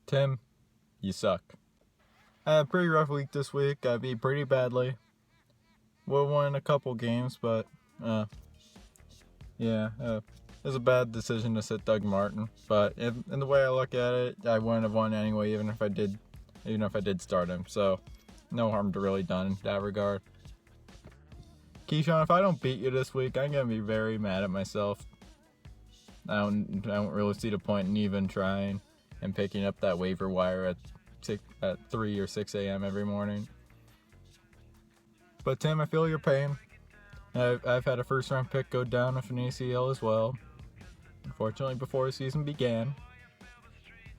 Tim, you suck. I had a pretty rough week this week. Got beat pretty badly. We'll win a couple games, but it was a bad decision to sit Doug Martin. But in the way I look at it, I wouldn't have won anyway, even if I did start him. So no harm to really done in that regard. Keyshawn, if I don't beat you this week, I'm gonna be very mad at myself. I don't really see the point in even trying and picking up that waiver wire at 3 or 6 a.m. every morning. But Tim, I feel your pain. I've had a first round pick go down with an ACL as well. Unfortunately, before the season began.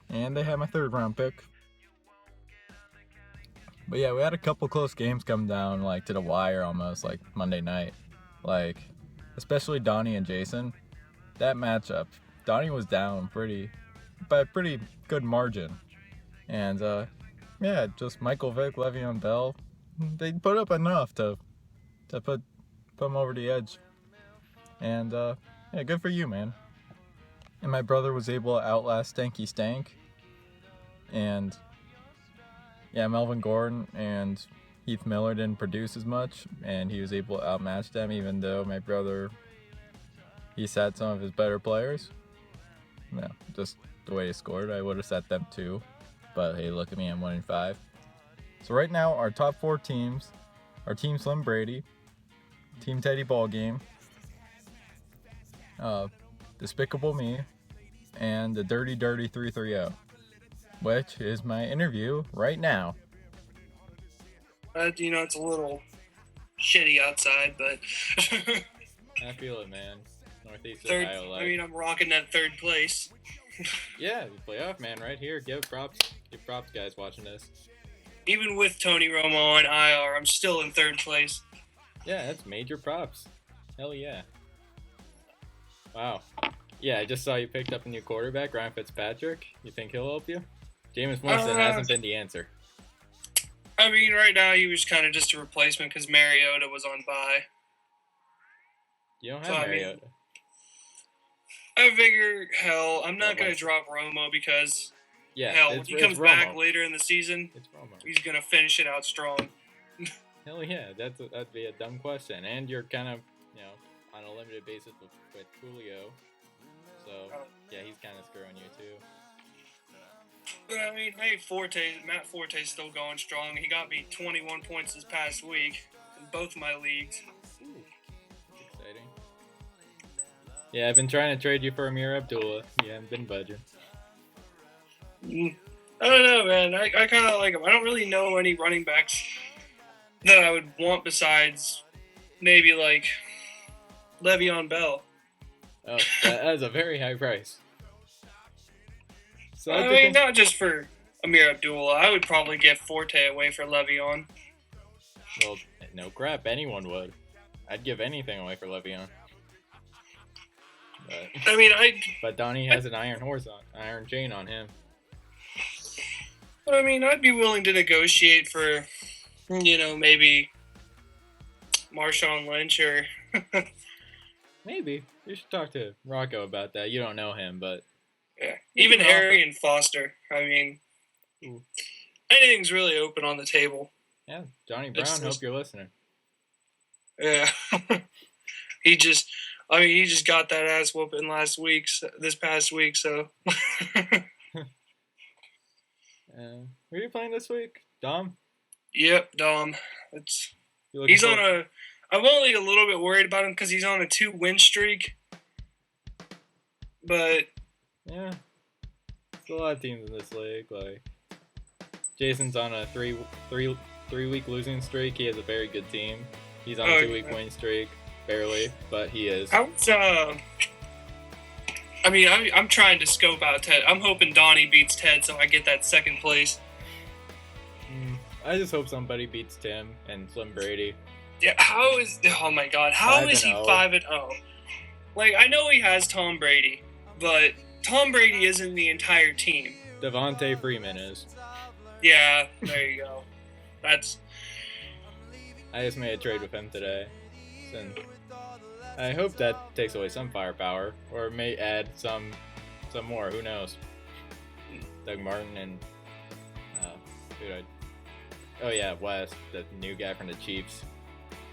And they had my third round pick. But yeah, we had a couple close games come down to the wire almost, Monday night. Especially Donnie and Jason. That matchup, Donnie was down by a pretty good margin. And just Michael Vick, Le'Veon Bell, they put up enough to put them over the edge. And good for you, man. And my brother was able to outlast Stanky Stank. And Melvin Gordon and Heath Miller didn't produce as much, and he was able to outmatch them, even though my brother, he sat some of his better players. No, just the way he scored, I would have sat them too. But hey, look at me, I'm 1-5. So right now, our top 4 teams are Team Slim Brady, Team Teddy Ballgame, Despicable Me, and the Dirty 330, which is my interview right now. It's a little shitty outside, but I feel it, man. Northeast third. Ohio. I'm rocking that third place. Yeah, the playoff, man, right here. Give props, guys, watching this. Even with Tony Romo on IR, I'm still in third place. Yeah, that's major props. Hell yeah. Wow. Yeah, I just saw you picked up a new quarterback, Ryan Fitzpatrick. You think he'll help you? Jameis Winston hasn't been the answer. Right now he was kind of just a replacement because Mariota was on bye. You don't have Mariota. I figure, I'm not going to drop Romo because, when he comes back later in the season, he's going to finish it out strong. Hell yeah, that'd be a dumb question. And you're kind of, on a limited basis with Julio. So, he's kind of screwing you too. But Matt Forte's still going strong. He got me 21 points this past week in both my leagues. Ooh, that's exciting. Yeah, I've been trying to trade you for Amir Abdullah. You haven't been budging. I don't know, man. I kind of like him. I don't really know any running backs that I would want besides maybe Le'Veon Bell. Oh, that is a very high price. So not just for Amir Abdullah. I would probably give Forte away for Le'Veon. Well, no crap. Anyone would. I'd give anything away for Le'Veon. But Donnie has an iron chain on him. But I'd be willing to negotiate for, maybe Marshawn Lynch or. Maybe you should talk to Rocko about that. You don't know him, but even Harry and Foster. Anything's really open on the table. Yeah, Johnny Brown. Hope you're listening. Yeah, he just got that ass whooping this past week. So. Who are you playing this week? Dom? Yep, Dom. I'm only a little bit worried about him because he's on a 2-win streak. But yeah, there's a lot of teams in this league. Jason's on a three week losing streak. He has a very good team. He's on a 2-week win streak, barely, but he is. I'm trying to scope out Ted. I'm hoping Donnie beats Ted so I get that second place. I just hope somebody beats Tim and Slim Brady. Yeah, oh my god, how is he 5-0? I know he has Tom Brady, but Tom Brady isn't the entire team. Devontae Freeman is. Yeah, there you go. I just made a trade with him today. And I hope that takes away some firepower, or may add some more, who knows. Doug Martin and who did oh yeah, West, the new guy from the Chiefs.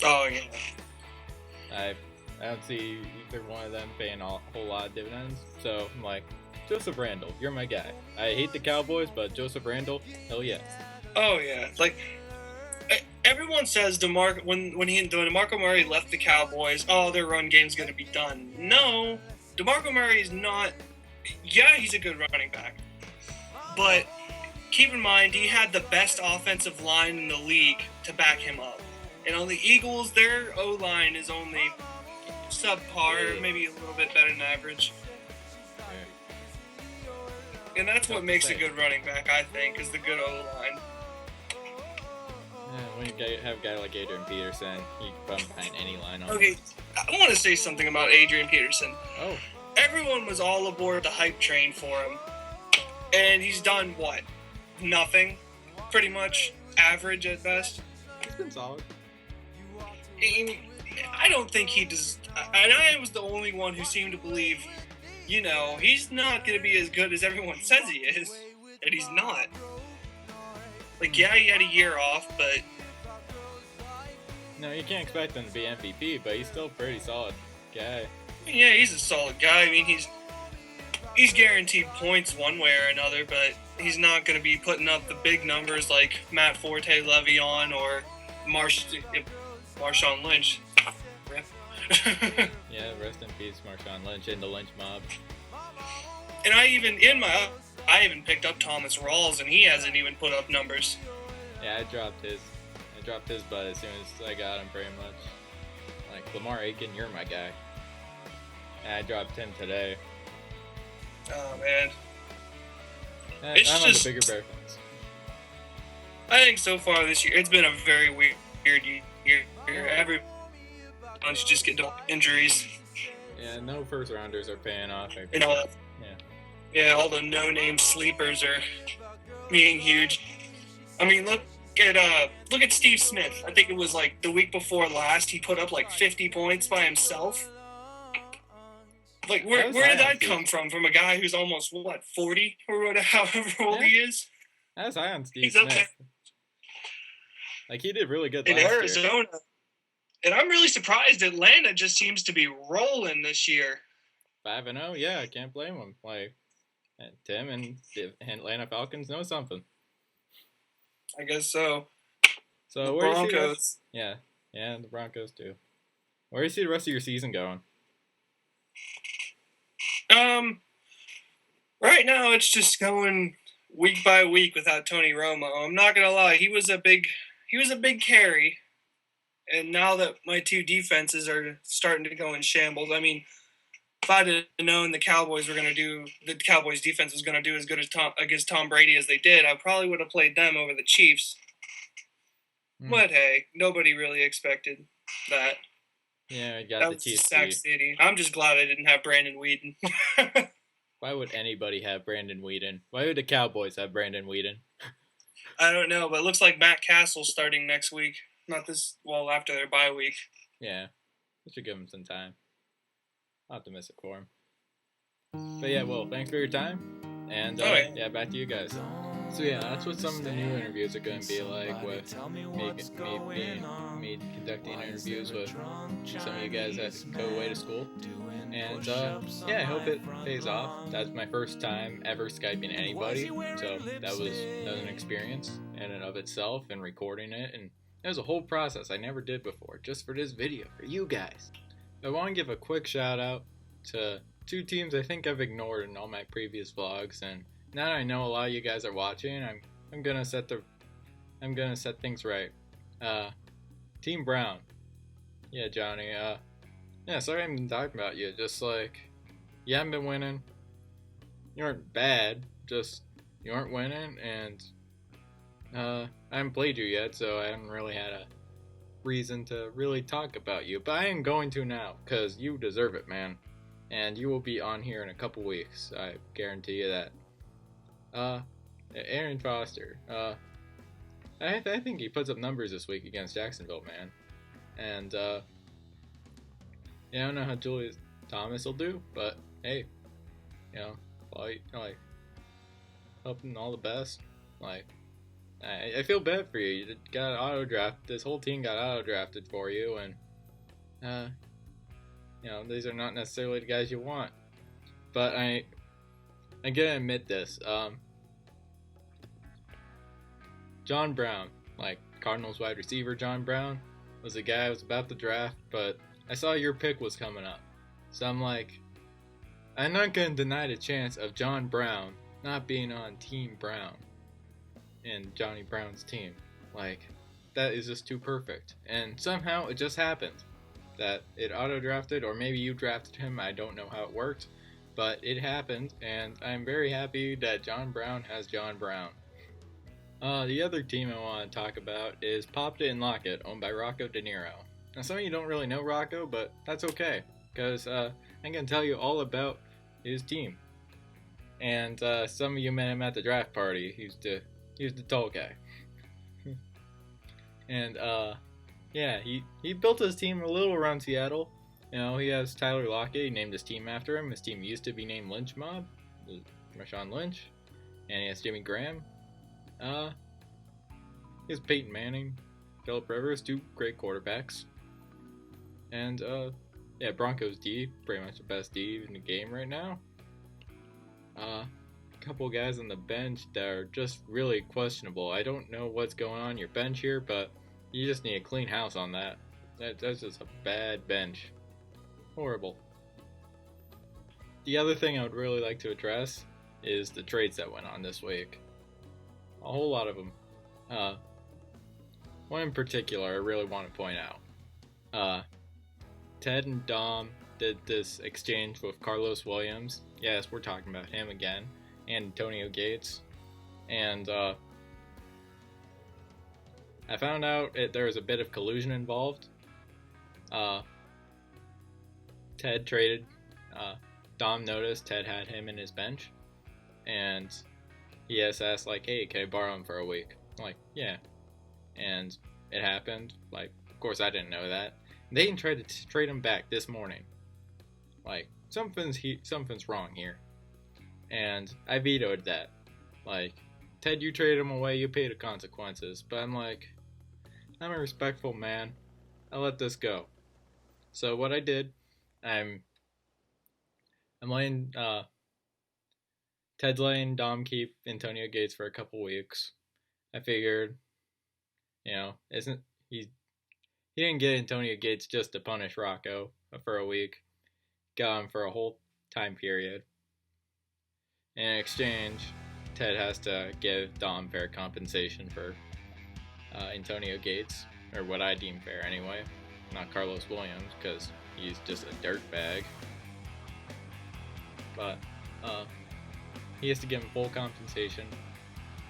Oh yeah. I don't see either one of them paying a whole lot of dividends. So I'm like, Joseph Randle, you're my guy. I hate the Cowboys, but Joseph Randle, hell yeah. Oh yeah. Like everyone says when DeMarco Murray left the Cowboys, oh, their run game's gonna be done. No, DeMarco Murray is not. Yeah, he's a good running back, but keep in mind he had the best offensive line in the league to back him up. And on the Eagles, their O-line is only subpar, maybe a little bit better than average. And that's what makes a good running back, I think, is the good O-line. Yeah, when you have a guy like Adrian Peterson, he can run behind any line. Okay, I want to say something about Adrian Peterson. Oh. Everyone was all aboard the hype train for him. And he's done what? Nothing. Pretty much average at best. He's been solid. I don't think he does. And I was the only one who seemed to believe, he's not going to be as good as everyone says he is. And he's not. Like, yeah, he had a year off, but... No, you can't expect him to be MVP, but he's still a pretty solid guy. Yeah, he's a solid guy. I mean, he's guaranteed points one way or another, but he's not going to be putting up the big numbers like Matt Forte, Le'Veon, or Marshawn Lynch. Yeah, rest in peace, Marshawn Lynch and the Lynch mob. And I even picked up Thomas Rawls, and he hasn't even put up numbers. Yeah, I dropped his butt as soon as I got him, pretty much. Like, Lamar Aiken, you're my guy. And I dropped him today. Oh, man. I'm on the bigger bear fans. I think so far this year, it's been a very weird year. Everyone's just getting injuries. Yeah, no first rounders are paying off. Yeah, all the no-name sleepers are being huge. I mean, look at Steve Smith. I think it was like the week before last, he put up like 50 points by himself. Like, where did that come from? From a guy who's almost, 40? Or however old he is? That's high on Steve Smith. Okay. Like, he did really good last year. In Arizona. And I'm really surprised Atlanta just seems to be rolling this year. 5-0? Yeah, I can't blame him. Like, Tim and Atlanta Falcons know something. I guess so. So, the where Broncos. do you see yeah, the Broncos too. Where do you see the rest of your season going? Right now it's just going week by week without Tony Romo. I'm not gonna lie, he was a big carry, and now that my two defenses are starting to go in shambles, I mean, if I'd have known the Cowboys defense was gonna do as good as against Tom Brady as they did, I probably would have played them over the Chiefs. But hey, nobody really expected that. Yeah, I got that the was Chiefs. Sack City. I'm just glad I didn't have Brandon Weeden. Why would anybody have Brandon Weeden? Why would the Cowboys have Brandon Weeden? I don't know, but it looks like Matt Castle's starting next week. After their bye week. Yeah, we should give him some time. Optimistic for him. But yeah, well, thanks for your time. And yeah, back to you guys. So yeah, that's what some of the new interviews are going to be like, with me conducting interviews with some of you guys that go away to school. And yeah, I hope it pays off. That's my first time ever Skyping anybody, so that was an experience in and of itself, and recording it, and it was a whole process I never did before, just for this video, for you guys. I want to give a quick shout out to two teams I think I've ignored in all my previous vlogs, and now that I know a lot of you guys are watching, I'm gonna set things right. Team Brown. Yeah, Johhny. Yeah, sorry I haven't been talking about you. Just like, you haven't been winning. You aren't bad, just you aren't winning, and I haven't played you yet, so I haven't really had a reason to really talk about you. But I am going to now, because you deserve it, man. And you will be on here in a couple weeks. I guarantee you that. Aaron Foster. I think he puts up numbers this week against Jacksonville, man. And, yeah, I don't know how Julius Thomas will do, but hey, hoping all the best. Like, I feel bad for you. You got auto draft. This whole team got auto drafted for you, and these are not necessarily the guys you want. But I'm gonna admit this. John Brown, like Cardinals wide receiver John Brown, was the guy I was about to draft, but I saw your pick was coming up. So I'm like, I'm not going to deny the chance of John Brown not being on Team Brown and Johnny Brown's team. Like, that is just too perfect. And somehow it just happened that it auto-drafted, or maybe you drafted him, I don't know how it worked, but it happened, and I'm very happy that John Brown has John Brown. The other team I want to talk about is Popped It and Lock It, owned by Rocko De Niro. Now, some of you don't really know Rocko, but that's okay, because I'm going to tell you all about his team. And some of you met him at the draft party. He was the tall guy. And yeah, he built his team a little around Seattle. You know, he has Tyler Lockett. He named his team after him. His team used to be named Lynch Mob, Marshawn Lynch, and he has Jimmy Graham. He has Peyton Manning, Phillip Rivers, two great quarterbacks. And yeah, Broncos D, pretty much the best D in the game right now. A couple guys on the bench that are just really questionable. I don't know what's going on your bench here, but you just need a clean house on that. That's just a bad bench. Horrible. The other thing I would really like to address is the trades that went on this week. A whole lot of them. One in particular I really want to point out. Ted and Dom did this exchange with Carlos Williams. Yes, we're talking about him again. And Antonio Gates. And I found out there was a bit of collusion involved. Ted traded. Dom noticed Ted had him in his bench. And he has asked, like, hey, can I borrow him for a week? I'm like, yeah. And it happened. Like, of course I didn't know that. They even tried to trade him back this morning. Like, something's wrong here. And I vetoed that. Like, Ted, you traded him away, you pay the consequences. But I'm like, I'm a respectful man. I'll let this go. So what I did, I'm letting Ted's letting Dom keep Antonio Gates for a couple weeks. I figured, he didn't get Antonio Gates just to punish Rocko for a week. Got him for a whole time period. In exchange, Ted has to give Dom fair compensation for Antonio Gates, or what I deem fair anyway. Not Carlos Williams, because he's just a dirtbag. But he has to give him full compensation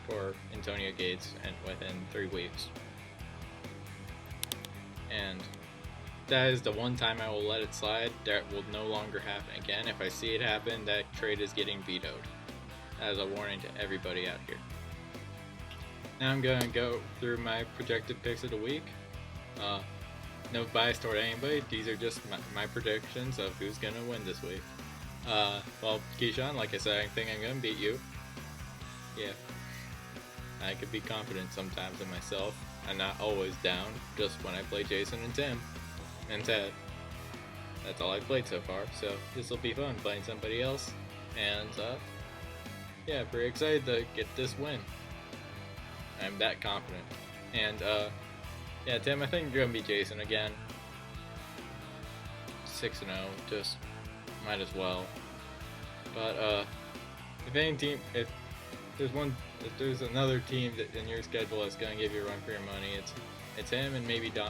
for Antonio Gates and within 3 weeks. And that is the one time I will let it slide. That will no longer happen again. If I see it happen, that trade is getting vetoed. As a warning to everybody out here. Now I'm going to go through my projected picks of the week. No bias toward anybody. These are just my predictions of who's going to win this week. Well, Keyshawn, like I said, I think I'm going to beat you. Yeah. I could be confident sometimes in myself. I'm not always down, just when I play Jason and Tim. And Ted. That's all I've played so far, so this will be fun playing somebody else. And, yeah, pretty excited to get this win. I'm that confident. And, yeah, Tim, I think you're going to be Jason again. 6-0, just might as well. But, if there's another team that in your schedule that's going to give you a run for your money, it's him and maybe no,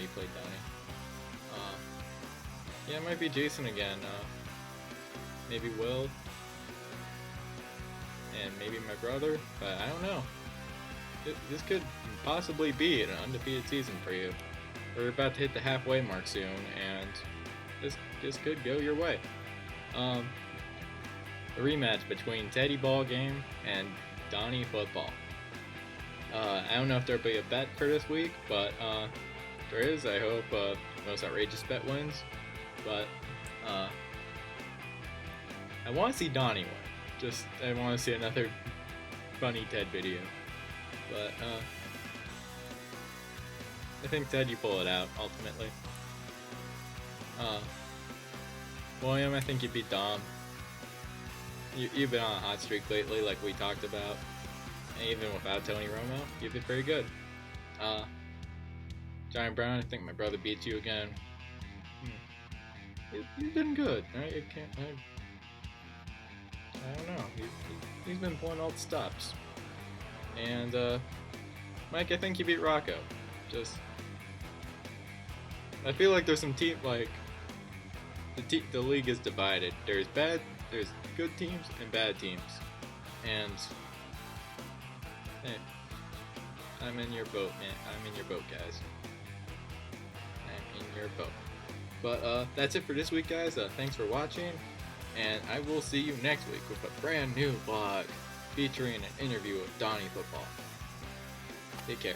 you played Donnie. Yeah, it might be Jason again. Maybe Will. And maybe my brother, but I don't know. This could possibly be an undefeated season for you. We're about to hit the halfway mark soon, and this could go your way. The rematch between Teddy Ball Game and Donnie Football. I don't know if there'll be a bet for this week, but if there is, I hope most outrageous bet wins. But I want to see Donnie win. Just, I want to see another funny Ted video. But, I think Ted, you pull it out, ultimately. William, I think you beat Dom. You've been on a hot streak lately, like we talked about. And even without Tony Romo, you've been pretty good. Giant Brown, I think my brother beat you again. You've been good, right? I don't know. He's been pulling all the stops. And, Mike, I think you beat Rocko. Just, I feel like there's some team, like, the league is divided. There's good teams and bad teams. And, hey, I'm in your boat, man. I'm in your boat, guys. I'm in your boat. But, that's it for this week, guys. Thanks for watching. And I will see you next week with a brand new vlog featuring an interview with Donnie Football. Take care.